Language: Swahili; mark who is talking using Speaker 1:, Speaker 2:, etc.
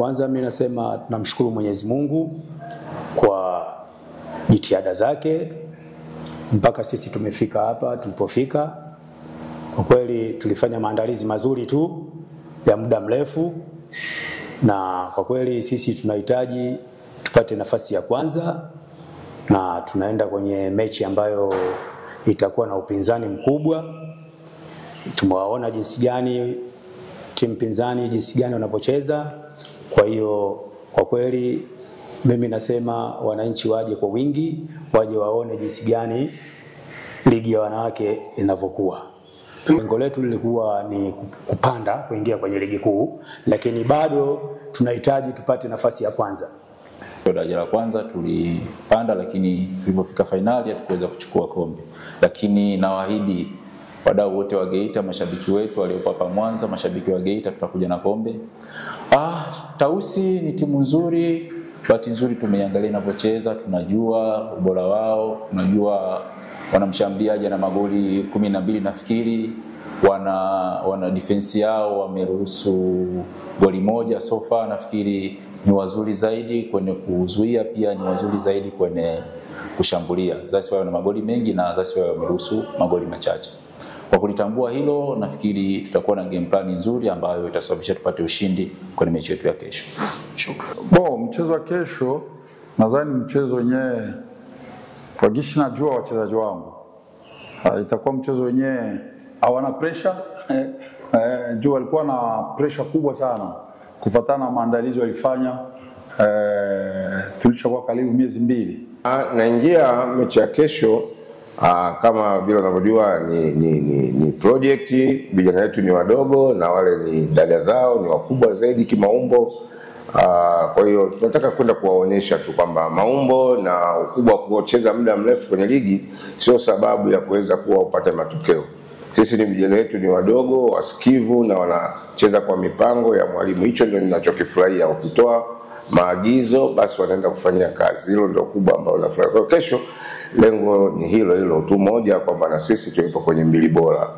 Speaker 1: kwanza mimi nasema tunamshukuru Mwenyezi Mungu kwa jitihada zake mpaka sisi tumefika hapa tulipofika. Kwa kweli tulifanya maandalizi mazuri tu ya muda mrefu, na kwa kweli sisi tunahitaji tupate nafasi ya kwanza, na tunaenda kwenye mechi ambayo itakuwa na upinzani mkubwa. Tumewaona jinsi gani timu pinzani jinsi gani wanapocheza. Kwa hiyo kwa kweli mimi nasema wananchi waje kwa wingi, waje waone jinsi gani ligi ya wanawake inavyokuwa. Lengo letu lilikuwa ni kupanda kuingia kwenye ligi kuu, lakini bado tunahitaji tupate nafasi ya kwanza.
Speaker 2: Daraja la kwanza tulipanda, lakini tulipofika finali hatukuweza kuchukua kombe. Lakini nawaahidi wadau wote wa Geita, mashabiki wetu waliopo hapa Mwanza, mashabiki wa Geita, tutakuja na kombe. Tausi ni timu nzuri, bahati nzuri tumeiangalia inapocheza, tunajua ubora wao, tunajua wanamshambuliaji na magoli 12 nafikiri, wana defense yao wameruhusu goli moja so far. Nafikiri ni wazuri zaidi kwenye kuzuia, pia ni wazuri zaidi kwenye kushambulia. Zasi wao na magoli mengi na Zasi wao wameruhusu magoli machache. Kwa kulitambua hilo, nafikiri tutakuwa na game plan nzuri ambayo itasababisha tupate ushindi kwenye mechi yetu ya kesho.
Speaker 3: Shukrani. Mchezo wa kesho nadhani mchezo wenyewe kwa gishi najua wachezaji wangu. Itakuwa mchezo wenyewe hawana pressure. Jua walikuwa na pressure kubwa sana kufuatana na maandalizi walifanya. Tulishakuwa karibu miezi 2.
Speaker 4: Naingia mechi ya kesho kama vile unavyojua ni project. Vijana wetu ni wadogo na wale ni dada zao ni wakubwa zaidi kimaumbo. Kwa hiyo tunataka kwenda kuwaonyesha tu kwamba maumbo na ukubwa wa kucheza muda mrefu kwenye ligi sio sababu ya kuweza kuwa upate matokeo. Sisi ni vijana wetu ni wadogo, wasikivu na wanacheza kwa mipango ya mwalimu. Hicho ndio ninachokifurahia. Ukitoa maagizo basi wanaenda kufanyia kazi. Hilo ndio kubwa ambalo nafurahi. Kwa kesho lengo ni hilo tu moja, kwamba na sisi tupo kwenye 2 bora.